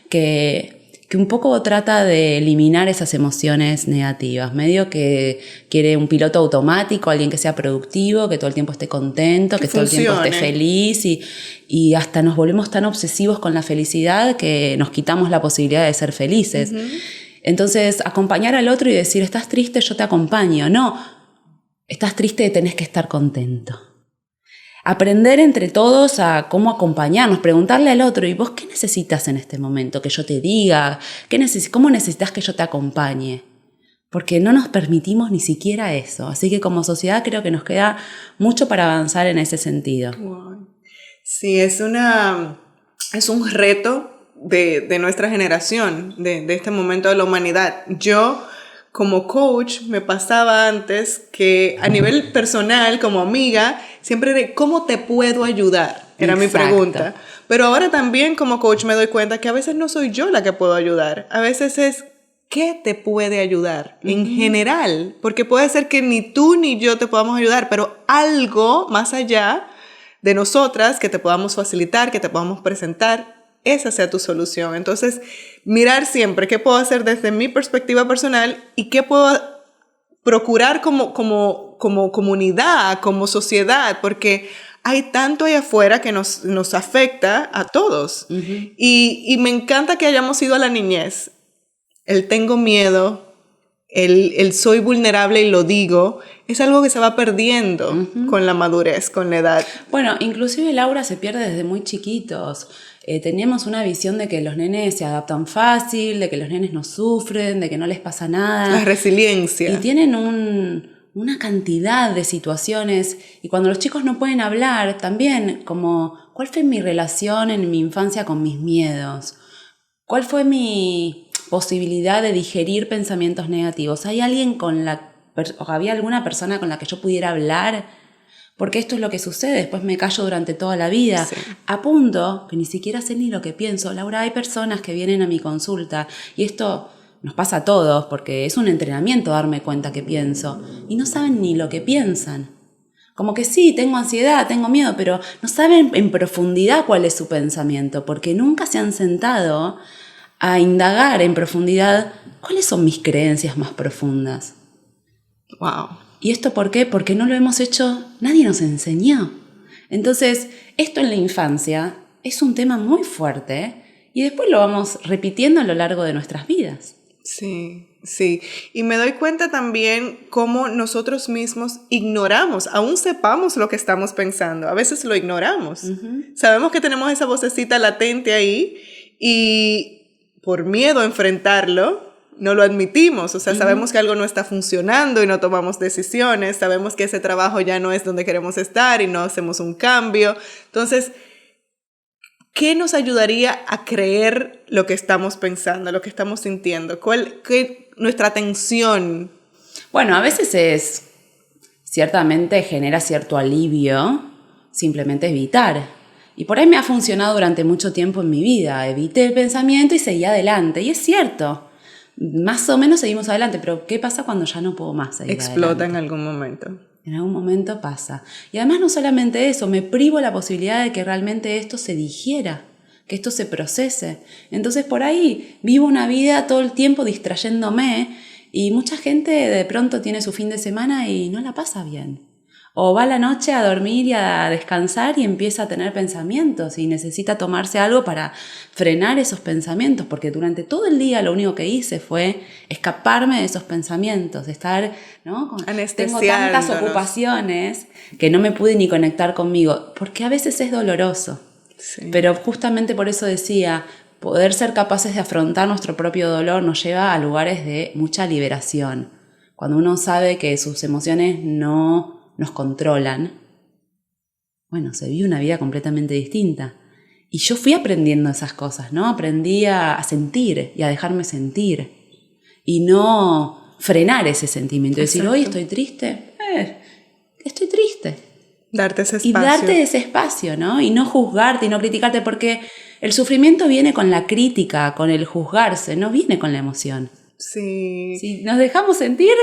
que un poco trata de eliminar esas emociones negativas, medio que quiere un piloto automático, alguien que sea productivo, que todo el tiempo esté contento, que todo el tiempo esté feliz, y hasta nos volvemos tan obsesivos con la felicidad que nos quitamos la posibilidad de ser felices. Entonces, acompañar al otro y decir, estás triste, yo te acompaño. No, estás triste, tenés que estar contento. Aprender entre todos a cómo acompañarnos, preguntarle al otro, ¿y vos qué necesitas en este momento? Que yo te diga, ¿cómo necesitas que yo te acompañe? Porque no nos permitimos ni siquiera eso. Así que como sociedad creo que nos queda mucho para avanzar en ese sentido. Wow. Sí, es un reto de nuestra generación, de este momento de la humanidad. Yo, como coach, me pasaba antes que a nivel personal, como amiga, siempre era, ¿cómo te puedo ayudar? Era mi pregunta. Pero ahora también como coach me doy cuenta que a veces no soy yo la que puedo ayudar. A veces es, ¿qué te puede ayudar? En general, porque puede ser que ni tú ni yo te podamos ayudar, pero algo más allá de nosotras que te podamos facilitar, que te podamos presentar, esa sea tu solución. Entonces, mirar siempre qué puedo hacer desde mi perspectiva personal y qué puedo procurar como comunidad, como sociedad, porque hay tanto ahí afuera que nos afecta a todos. Y me encanta que hayamos ido a la niñez. El tengo miedo, el soy vulnerable y lo digo, es algo que se va perdiendo con la madurez, con la edad. Bueno, inclusive el aura se pierde desde muy chiquitos. Teníamos una visión de que los nenes se adaptan fácil, de que los nenes no sufren, de que no les pasa nada. La resiliencia. Y tienen una cantidad de situaciones. Y cuando los chicos no pueden hablar, también como, ¿cuál fue mi relación en mi infancia con mis miedos? ¿Cuál fue mi posibilidad de digerir pensamientos negativos? ¿Hay alguien o había alguna persona con la que yo pudiera hablar? Porque esto es lo que sucede, después me callo durante toda la vida, sí. A punto que ni siquiera sé ni lo que pienso. Laura, hay personas que vienen a mi consulta y esto nos pasa a todos porque es un entrenamiento darme cuenta que pienso y no saben ni lo que piensan. Como que sí, tengo ansiedad, tengo miedo, pero no saben en profundidad cuál es su pensamiento porque nunca se han sentado a indagar en profundidad cuáles son mis creencias más profundas. Wow. ¿Y esto por qué? Porque no lo hemos hecho, nadie nos enseñó. Entonces, esto en la infancia es un tema muy fuerte y después lo vamos repitiendo a lo largo de nuestras vidas. Sí, sí. Y me doy cuenta también cómo nosotros mismos ignoramos, aún sepamos lo que estamos pensando, a veces lo ignoramos. Sabemos que tenemos esa vocecita latente ahí y por miedo a enfrentarlo, no lo admitimos, o sea, sabemos que algo no está funcionando y no tomamos decisiones, sabemos que ese trabajo ya no es donde queremos estar y no hacemos un cambio. Entonces, ¿qué nos ayudaría a creer lo que estamos pensando, lo que estamos sintiendo? ¿Qué nuestra atención? Bueno, a veces ciertamente genera cierto alivio simplemente evitar. Y por ahí me ha funcionado durante mucho tiempo en mi vida. Evité el pensamiento y seguí adelante. Y es cierto. Más o menos seguimos adelante, pero ¿qué pasa cuando ya no puedo más seguir Explota adelante? En algún momento. En algún momento pasa. Y además no solamente eso, me privo la posibilidad de que realmente esto se digiera, que esto se procese. Entonces por ahí vivo una vida todo el tiempo distrayéndome y mucha gente de pronto tiene su fin de semana y no la pasa bien. O va a la noche a dormir y a descansar y empieza a tener pensamientos y necesita tomarse algo para frenar esos pensamientos, porque durante todo el día lo único que hice fue escaparme de esos pensamientos, estar, ¿no? Tengo tantas ocupaciones que no me pude ni conectar conmigo, porque a veces es doloroso. Sí. Pero justamente por eso decía, poder ser capaces de afrontar nuestro propio dolor nos lleva a lugares de mucha liberación. Cuando uno sabe que sus emociones no nos controlan, bueno, se vive una vida completamente distinta. Y yo fui aprendiendo esas cosas, ¿no? Aprendí a sentir y a dejarme sentir. Y no frenar ese sentimiento. Decir, hoy estoy triste. Estoy triste. Darte ese espacio. Y darte ese espacio, ¿no? Y no juzgarte y no criticarte, porque el sufrimiento viene con la crítica, con el juzgarse, no viene con la emoción. Sí. Si nos dejamos sentir,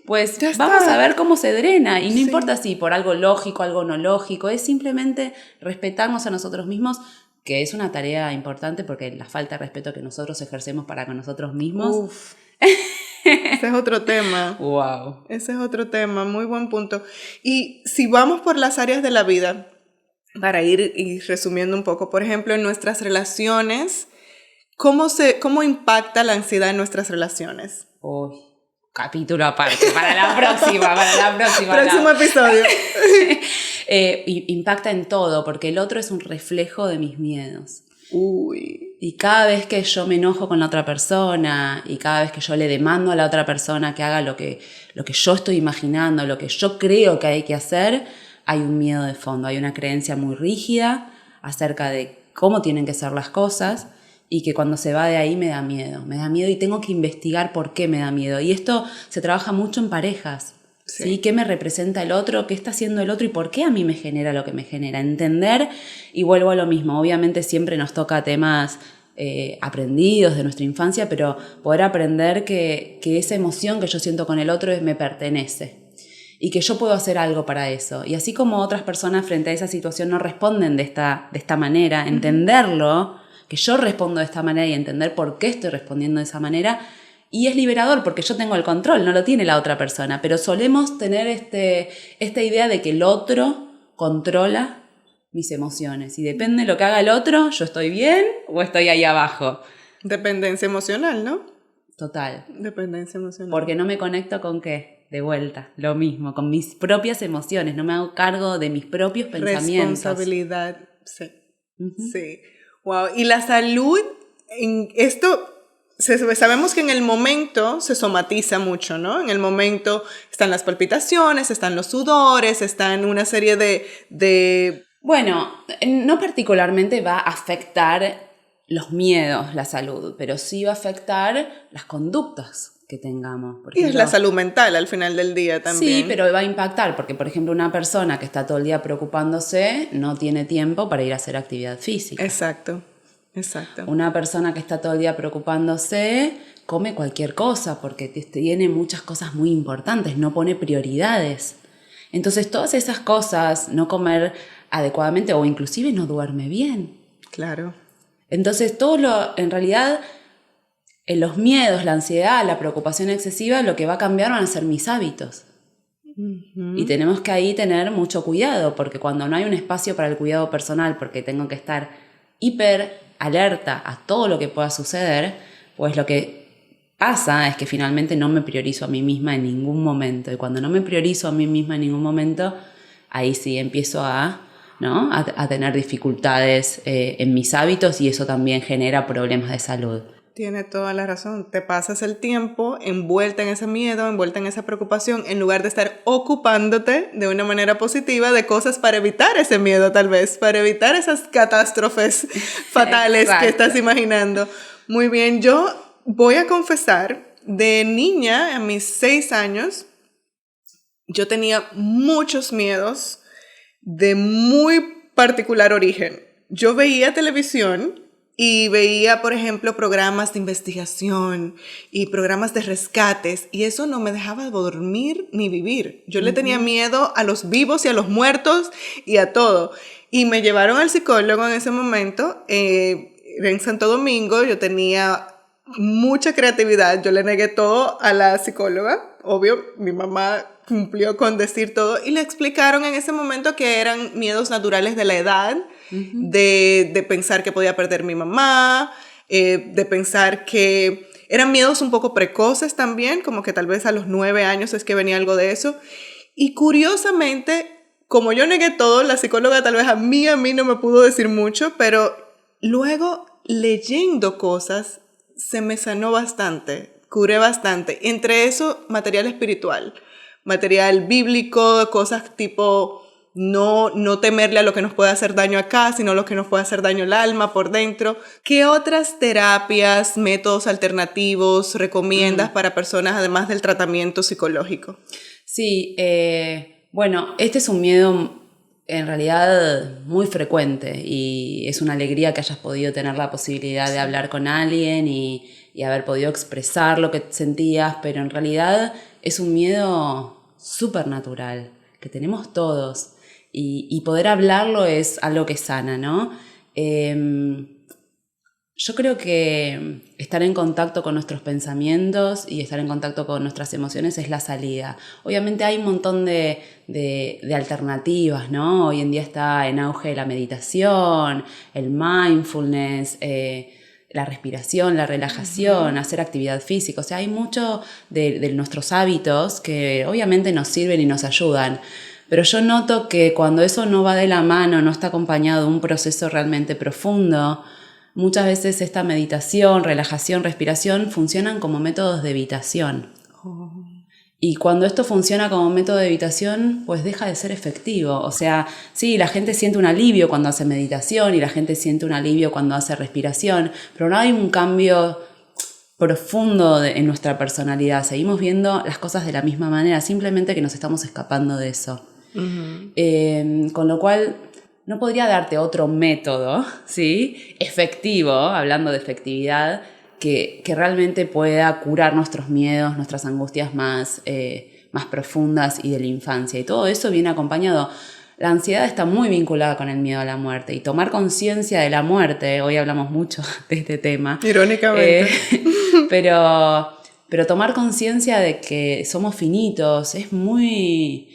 pues vamos a ver cómo se drena. Y no importa si por algo lógico, algo no lógico, es simplemente respetarnos a nosotros mismos, que es una tarea importante porque la falta de respeto que nosotros ejercemos para con nosotros mismos. Uf. Ese es otro tema. Wow. Ese es otro tema, muy buen punto. Y si vamos por las áreas de la vida, para ir resumiendo un poco, por ejemplo, en nuestras relaciones, ¿cómo impacta la ansiedad en nuestras relaciones? Uy. Capítulo aparte, para la próxima. Próximo episodio. Impacta en todo, porque el otro es un reflejo de mis miedos. Uy. Y cada vez que yo me enojo con la otra persona, y cada vez que yo le demando a la otra persona que haga lo que yo estoy imaginando, lo que yo creo que hay que hacer, hay un miedo de fondo, hay una creencia muy rígida acerca de cómo tienen que ser las cosas, y que cuando se va de ahí me da miedo y tengo que investigar por qué me da miedo. Y esto se trabaja mucho en parejas, ¿sí? ¿Qué me representa el otro? ¿Qué está haciendo el otro? ¿Y por qué a mí me genera lo que me genera? Entender, y vuelvo a lo mismo, obviamente siempre nos toca temas aprendidos de nuestra infancia, pero poder aprender que esa emoción que yo siento con el otro me pertenece. Y que yo puedo hacer algo para eso. Y así como otras personas frente a esa situación no responden de esta manera, entenderlo, que yo respondo de esta manera y entender por qué estoy respondiendo de esa manera, y es liberador porque yo tengo el control, no lo tiene la otra persona, pero solemos tener esta idea de que el otro controla mis emociones. Y depende de lo que haga el otro, yo estoy bien o estoy ahí abajo. Dependencia emocional, ¿no? Total. Dependencia emocional. Porque no me conecto con qué, de vuelta, lo mismo, con mis propias emociones, no me hago cargo de mis propios pensamientos. Responsabilidad, sí. Sí. Wow. Y la salud, en esto, sabemos que en el momento se somatiza mucho, ¿no? En el momento están las palpitaciones, están los sudores, están una serie de... Bueno, no particularmente va a afectar los miedos, la salud, pero sí va a afectar las conductas que tengamos. Por ejemplo, y es la salud mental al final del día también. Sí, pero va a impactar, porque por ejemplo una persona que está todo el día preocupándose no tiene tiempo para ir a hacer actividad física. Exacto, exacto. Una persona que está todo el día preocupándose come cualquier cosa porque tiene muchas cosas muy importantes, no pone prioridades. Entonces todas esas cosas, no comer adecuadamente o inclusive no duerme bien. Claro. Entonces en realidad, en los miedos, la ansiedad, la preocupación excesiva, lo que va a cambiar van a ser mis hábitos. Y tenemos que ahí tener mucho cuidado, porque cuando no hay un espacio para el cuidado personal, porque tengo que estar hiper alerta a todo lo que pueda suceder, pues lo que pasa es que finalmente no me priorizo a mí misma en ningún momento. Y cuando no me priorizo a mí misma en ningún momento, ahí sí empiezo a tener dificultades en mis hábitos y eso también genera problemas de salud. Tiene toda la razón. Te pasas el tiempo envuelta en ese miedo, envuelta en esa preocupación, en lugar de estar ocupándote de una manera positiva de cosas para evitar ese miedo, tal vez, para evitar esas catástrofes fatales que estás imaginando. Muy bien, yo voy a confesar, de niña, a mis 6 años, yo tenía muchos miedos de muy particular origen. Yo veía televisión y veía, por ejemplo, programas de investigación y programas de rescates, y eso no me dejaba dormir ni vivir. Yo le tenía miedo a los vivos y a los muertos y a todo. Y me llevaron al psicólogo en ese momento, en Santo Domingo. Yo tenía mucha creatividad, yo le negué todo a la psicóloga, obvio, mi mamá cumplió con decir todo, y le explicaron en ese momento que eran miedos naturales de la edad, de pensar que podía perder mi mamá, de pensar que eran miedos un poco precoces también, como que tal vez a los 9 años es que venía algo de eso. Y curiosamente, como yo negué todo, la psicóloga tal vez a mí no me pudo decir mucho, pero luego leyendo cosas se me sanó bastante, curé bastante. Entre eso, material espiritual, material bíblico, cosas tipo no temerle a lo que nos puede hacer daño acá, sino lo que nos puede hacer daño al alma por dentro. ¿Qué otras terapias, métodos alternativos recomiendas para personas además del tratamiento psicológico? Sí, bueno, este es un miedo en realidad muy frecuente y es una alegría que hayas podido tener la posibilidad de hablar con alguien y haber podido expresar lo que sentías, pero en realidad es un miedo súper natural que tenemos todos y poder hablarlo es algo que sana, ¿no? Yo creo que estar en contacto con nuestros pensamientos y estar en contacto con nuestras emociones es la salida. Obviamente hay un montón de alternativas, ¿no? Hoy en día está en auge la meditación, el mindfulness, la respiración, la relajación, hacer actividad física. O sea, hay mucho de nuestros hábitos que obviamente nos sirven y nos ayudan. Pero yo noto que cuando eso no va de la mano, no está acompañado de un proceso realmente profundo, muchas veces esta meditación, relajación, respiración funcionan como métodos de evitación. Y cuando esto funciona como método de evitación, pues deja de ser efectivo. O sea, sí, la gente siente un alivio cuando hace meditación y la gente siente un alivio cuando hace respiración, pero no hay un cambio profundo en nuestra personalidad. Seguimos viendo las cosas de la misma manera, simplemente que nos estamos escapando de eso. Con lo cual no podría darte otro método, ¿sí?, efectivo, hablando de efectividad, que realmente pueda curar nuestros miedos, nuestras angustias más profundas y de la infancia. Y todo eso viene acompañado. La ansiedad está muy vinculada con el miedo a la muerte y tomar conciencia de la muerte, hoy hablamos mucho de este tema. Irónicamente. Pero tomar conciencia de que somos finitos es muy...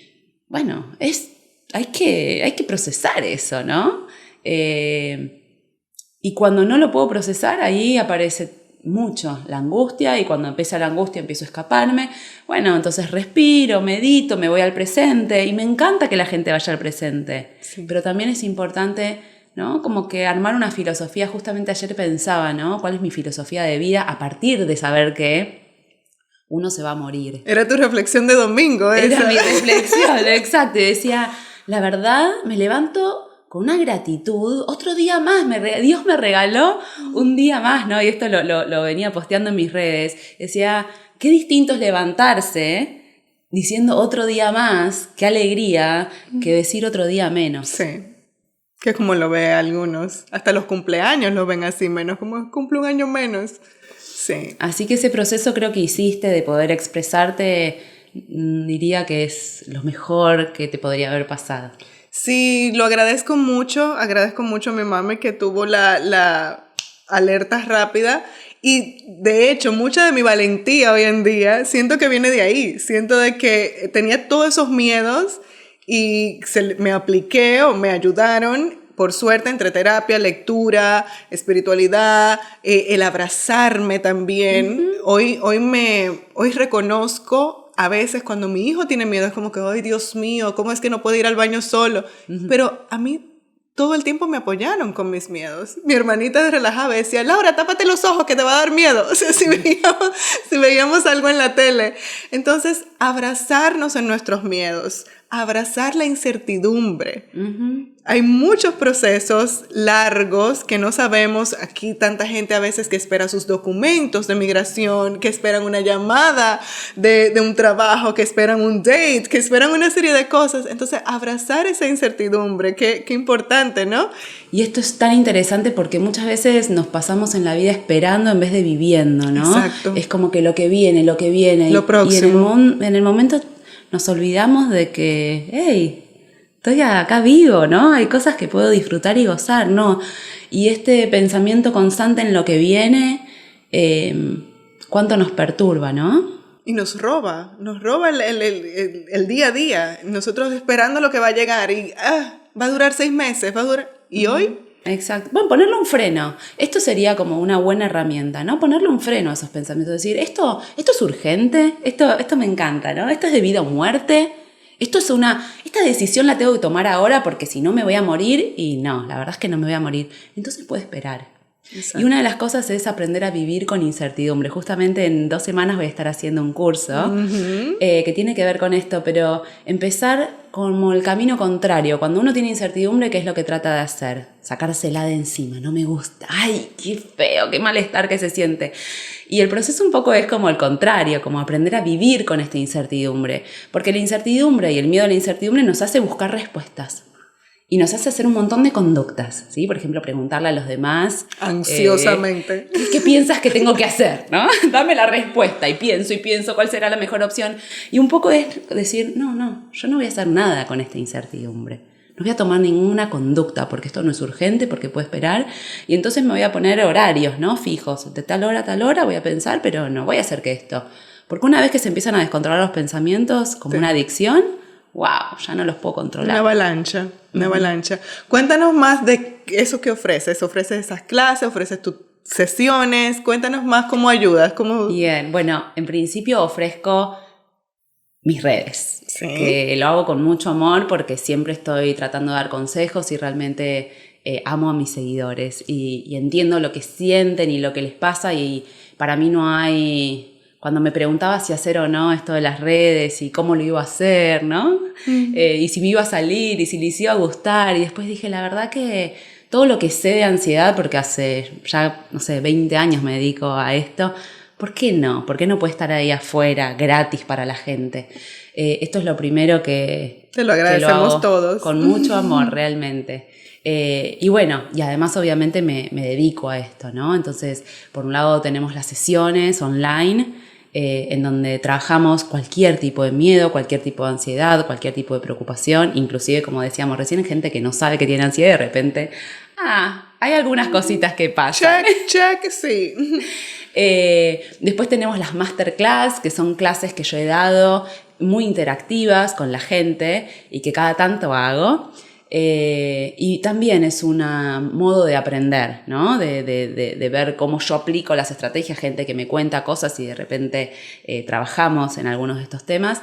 Bueno, es hay que procesar eso, ¿no? Y cuando no lo puedo procesar, ahí aparece mucho la angustia, y cuando empieza la angustia empiezo a escaparme. Bueno, entonces respiro, medito, me voy al presente, y me encanta que la gente vaya al presente. Sí. Pero también es importante, ¿no? Como que armar una filosofía. Justamente ayer pensaba, ¿no? ¿Cuál es mi filosofía de vida a partir de saber que uno se va a morir? Era tu reflexión de domingo, esa. Era mi reflexión, exacto. Y decía, la verdad, me levanto con una gratitud, otro día más, Dios me regaló un día más, ¿no? Y esto lo venía posteando en mis redes. Decía, qué distinto es levantarse diciendo otro día más, qué alegría, que decir otro día menos. Sí, que es como lo ve algunos. Hasta los cumpleaños lo ven así, menos, como cumple un año menos. Sí. Así que ese proceso creo que hiciste de poder expresarte, diría que es lo mejor que te podría haber pasado. Sí, lo agradezco mucho a mi mami que tuvo la alerta rápida, y de hecho mucha de mi valentía hoy en día siento que viene de ahí, siento de que tenía todos esos miedos y me apliqué o me ayudaron, por suerte, entre terapia, lectura, espiritualidad, el abrazarme también. Hoy reconozco. A veces cuando mi hijo tiene miedo es como que, ¡ay, Dios mío! ¿Cómo es que no puede ir al baño solo? Pero a mí todo el tiempo me apoyaron con mis miedos. Mi hermanita se relajaba y decía, Laura, tápate los ojos que te va a dar miedo. O sea, si veíamos algo en la tele. Entonces, abrazarnos en nuestros miedos, abrazar la incertidumbre. Hay muchos procesos largos que no sabemos. Aquí tanta gente a veces que espera sus documentos de migración, que esperan una llamada de un trabajo, que esperan un date, que esperan una serie de cosas. Entonces, abrazar esa incertidumbre, qué importante, ¿no? Y esto es tan interesante porque muchas veces nos pasamos en la vida esperando en vez de viviendo, ¿no? Exacto. Es como que lo que viene. Lo próximo. Y en el momento nos olvidamos de que, hey, estoy acá vivo, ¿no? Hay cosas que puedo disfrutar y gozar, ¿no? Y este pensamiento constante en lo que viene, cuánto nos perturba, ¿no? Y nos roba el día a día. Nosotros esperando lo que va a llegar y va a durar 6 meses, va a durar... ¿Y hoy? Exacto. Bueno, ponerle un freno. Esto sería como una buena herramienta, ¿no? Ponerle un freno a esos pensamientos. Decir, esto es urgente, esto me encanta, ¿no? Esto es de vida o muerte. Esta decisión la tengo que tomar ahora porque si no me voy a morir. Y no, la verdad es que no me voy a morir. Entonces puedo esperar. Exacto. Y una de las cosas es aprender a vivir con incertidumbre. Justamente en 2 semanas voy a estar haciendo un curso que tiene que ver con esto, pero empezar como el camino contrario. Cuando uno tiene incertidumbre, ¿qué es lo que trata de hacer? Sacársela de encima. No me gusta. ¡Ay, qué feo! ¡Qué malestar que se siente! Y el proceso un poco es como el contrario, como aprender a vivir con esta incertidumbre. Porque la incertidumbre y el miedo a la incertidumbre nos hace buscar respuestas. Y nos hace hacer un montón de conductas, ¿sí? Por ejemplo, preguntarle a los demás... Ansiosamente. ¿Qué piensas que tengo que hacer? ¿No? Dame la respuesta y pienso cuál será la mejor opción. Y un poco es decir, no, yo no voy a hacer nada con esta incertidumbre. No voy a tomar ninguna conducta porque esto no es urgente, porque puedo esperar. Y entonces me voy a poner horarios, ¿no? Fijos. De tal hora a tal hora voy a pensar, pero no voy a hacer que esto. Porque una vez que se empiezan a descontrolar los pensamientos como una adicción... ¡Wow! Ya no los puedo controlar. Una avalancha. Cuéntanos más de eso que ofreces. ¿Ofreces esas clases? ¿Ofreces tus sesiones? Cuéntanos más cómo ayudas. Bien, bueno, en principio ofrezco mis redes. Sí. Que lo hago con mucho amor porque siempre estoy tratando de dar consejos y realmente amo a mis seguidores. Y entiendo lo que sienten y lo que les pasa y para mí no hay... Cuando me preguntaba si hacer o no esto de las redes y cómo lo iba a hacer, ¿no? Y si me iba a salir y si les iba a gustar. Y después dije, la verdad que todo lo que sé de ansiedad, porque hace ya, 20 años me dedico a esto, ¿por qué no? ¿Por qué no puede estar ahí afuera, gratis para la gente? Esto es lo primero que... Te lo agradecemos que lo hago todos. Con mucho amor, realmente. Y bueno, y además obviamente me dedico a esto, ¿no? Entonces, por un lado tenemos las sesiones online, en donde trabajamos cualquier tipo de miedo, cualquier tipo de ansiedad, cualquier tipo de preocupación, inclusive, como decíamos recién, gente que no sabe que tiene ansiedad y de repente, hay algunas cositas que pasan. Check, sí. Después tenemos las masterclass, que son clases que yo he dado muy interactivas con la gente y que cada tanto hago. Y también es un modo de aprender, ¿no? De ver cómo yo aplico las estrategias, gente que me cuenta cosas y de repente trabajamos en algunos de estos temas.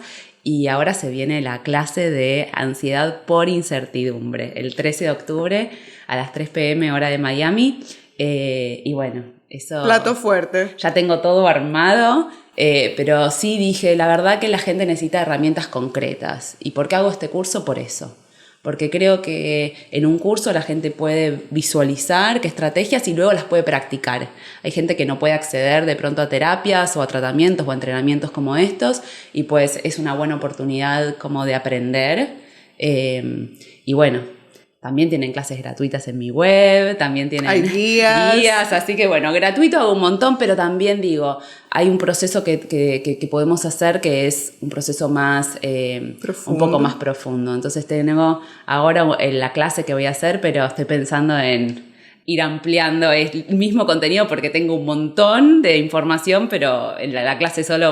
Y ahora se viene la clase de ansiedad por incertidumbre, el 13 de octubre a las 3 p.m. hora de Miami. Y bueno, eso... Plato fuerte. Ya tengo todo armado, pero sí dije, la verdad que la gente necesita herramientas concretas. ¿Y por qué hago este curso? Por eso. Porque creo que en un curso la gente puede visualizar qué estrategias y luego las puede practicar. Hay gente que no puede acceder de pronto a terapias o a tratamientos o a entrenamientos como estos y pues es una buena oportunidad como de aprender. Y bueno, también tienen clases gratuitas en mi web, también tienen hay guías, así que bueno, gratuito hago un montón, pero también digo, hay un proceso que podemos hacer que es un proceso más, un poco más profundo. Entonces tengo ahora la clase que voy a hacer, pero estoy pensando en ir ampliando el mismo contenido porque tengo un montón de información, pero en la clase solo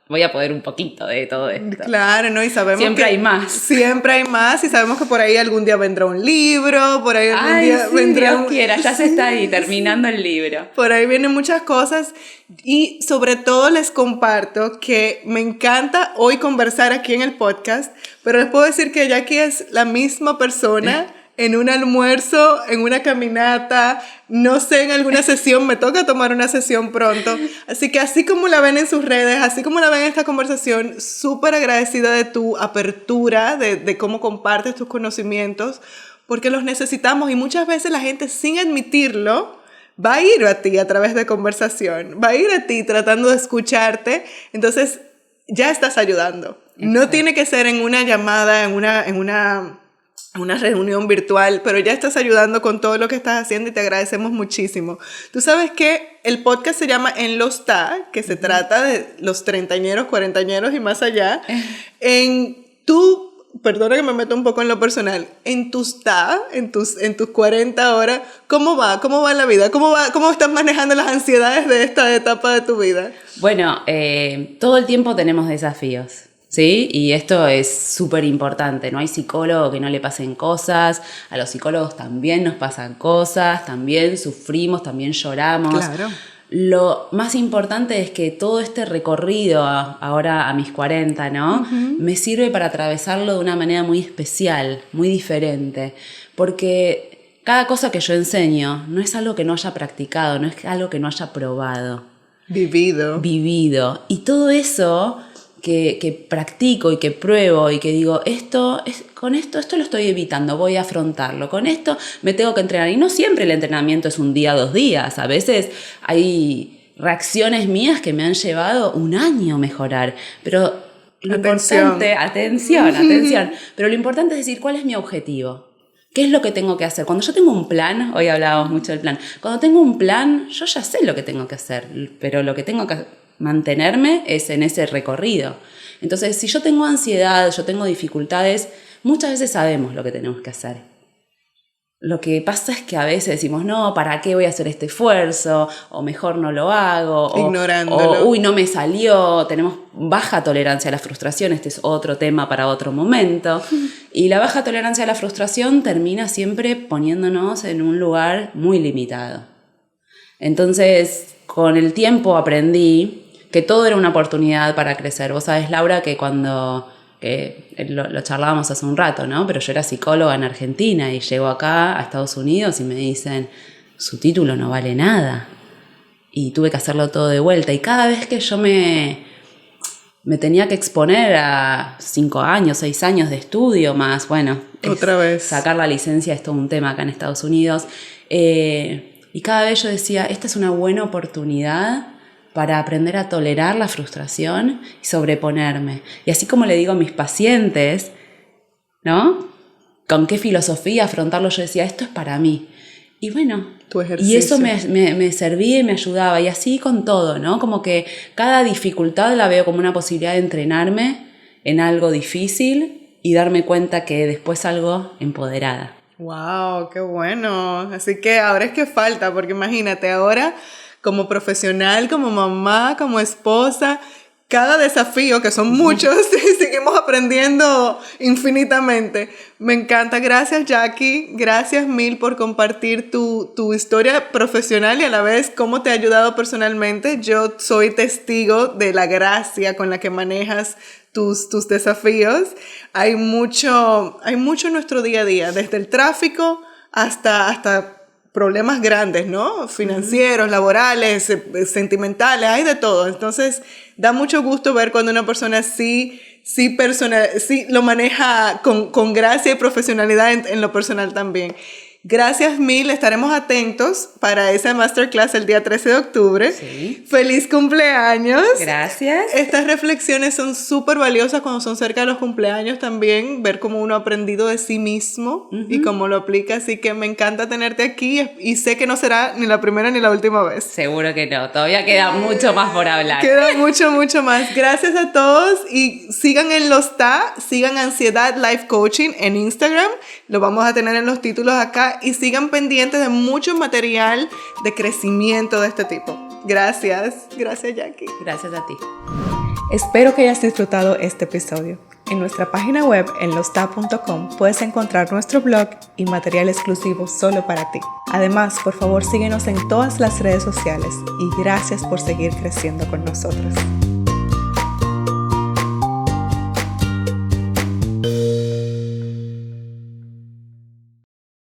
voy a poder un poquito de todo esto. Claro, ¿no? Y sabemos siempre que hay más. Siempre hay más y sabemos que por ahí algún día vendrá un libro, por ahí algún día sí, vendrá Dios quiera, ya se está ahí terminando el libro. Por ahí vienen muchas cosas y sobre todo les comparto que me encanta hoy conversar aquí en el podcast, pero les puedo decir que Jackie es la misma persona en un almuerzo, en una caminata, no sé, en alguna sesión, me toca tomar una sesión pronto. Así que así como la ven en sus redes, así como la ven en esta conversación, súper agradecida de tu apertura, de cómo compartes tus conocimientos, porque los necesitamos y muchas veces la gente sin admitirlo va a ir a ti a través de conversación, va a ir a ti tratando de escucharte, entonces ya estás ayudando. Exacto. No tiene que ser en una llamada, en una reunión virtual, pero ya estás ayudando con todo lo que estás haciendo y te agradecemos muchísimo. Tú sabes que el podcast se llama En los TA, que se trata de los treintañeros, cuarentañeros y más allá. Perdona que me meto un poco en lo personal, en tus TA, en tus 40 horas, ¿cómo va la vida? ¿Cómo estás manejando las ansiedades de esta etapa de tu vida? Bueno, todo el tiempo tenemos desafíos. ¿Sí? Y esto es súper importante, no hay psicólogo que no le pasen cosas, a los psicólogos también nos pasan cosas, también sufrimos, también lloramos. Claro. Lo más importante es que todo este recorrido, ahora a mis 40, ¿no? Me sirve para atravesarlo de una manera muy especial, muy diferente, porque cada cosa que yo enseño no es algo que no haya practicado, no es algo que no haya probado. Vivido. Y todo eso que practico y que pruebo y que digo, esto lo estoy evitando, voy a afrontarlo, con esto me tengo que entrenar. Y no siempre el entrenamiento es un día, 2 días, a veces hay reacciones mías que me han llevado un año a mejorar, pero lo importante, atención, pero lo importante es decir, ¿cuál es mi objetivo? ¿Qué es lo que tengo que hacer? Cuando yo tengo un plan, hoy hablábamos mucho del plan, cuando tengo un plan, yo ya sé lo que tengo que hacer, pero lo que tengo que mantenerme es en ese recorrido. Entonces, si yo tengo ansiedad, yo tengo dificultades, muchas veces sabemos lo que tenemos que hacer. Lo que pasa es que a veces decimos, no, ¿para qué voy a hacer este esfuerzo? O mejor no lo hago. Ignorándolo. O uy, no me salió. Tenemos baja tolerancia a la frustración. Este es otro tema para otro momento. Y la baja tolerancia a la frustración termina siempre poniéndonos en un lugar muy limitado. Entonces, con el tiempo aprendí que todo era una oportunidad para crecer. Vos sabés, Laura, que lo charlábamos hace un rato, ¿no? Pero yo era psicóloga en Argentina y llego acá a Estados Unidos y me dicen, su título no vale nada. Y tuve que hacerlo todo de vuelta. Y cada vez que yo me tenía que exponer a 5 años, 6 años de estudio más, bueno, otra vez sacar la licencia es todo un tema acá en Estados Unidos. Y cada vez yo decía, esta es una buena oportunidad para aprender a tolerar la frustración y sobreponerme. Y así como le digo a mis pacientes, ¿no? ¿Con qué filosofía afrontarlo? Yo decía, esto es para mí. Y bueno, y eso me servía y me ayudaba. Y así con todo, ¿no? Como que cada dificultad la veo como una posibilidad de entrenarme en algo difícil y darme cuenta que después salgo empoderada. ¡Wow! ¡Qué bueno! Así que ahora es que falta, porque imagínate, ahora como profesional, como mamá, como esposa, cada desafío, que son muchos, y seguimos aprendiendo infinitamente. Me encanta. Gracias, Jackie. Gracias mil por compartir tu historia profesional y a la vez cómo te ha ayudado personalmente. Yo soy testigo de la gracia con la que manejas tus desafíos. Hay mucho en nuestro día a día, desde el tráfico hasta problemas grandes, ¿no? Financieros, laborales, sentimentales, hay de todo. Entonces, da mucho gusto ver cuando una persona sí lo maneja con gracia y profesionalidad en lo personal también. Gracias mil, estaremos atentos para esa masterclass el día 13 de octubre. Sí. ¡Feliz cumpleaños! Gracias. Estas reflexiones son súper valiosas cuando son cerca de los cumpleaños también, ver cómo uno ha aprendido de sí mismo y cómo lo aplica. Así que me encanta tenerte aquí y sé que no será ni la primera ni la última vez. Seguro que no, todavía queda mucho más por hablar. Queda mucho más. Gracias a todos y sigan en sigan Ansiedad Life Coaching en Instagram. Lo vamos a tener en los títulos acá. Y sigan pendientes de mucho material de crecimiento de este tipo. Gracias. Gracias, Jackie. Gracias a ti. Espero que hayas disfrutado este episodio. En nuestra página web en losta.com puedes encontrar nuestro blog y material exclusivo solo para ti. Además, por favor síguenos en todas las redes sociales y gracias por seguir creciendo con nosotros.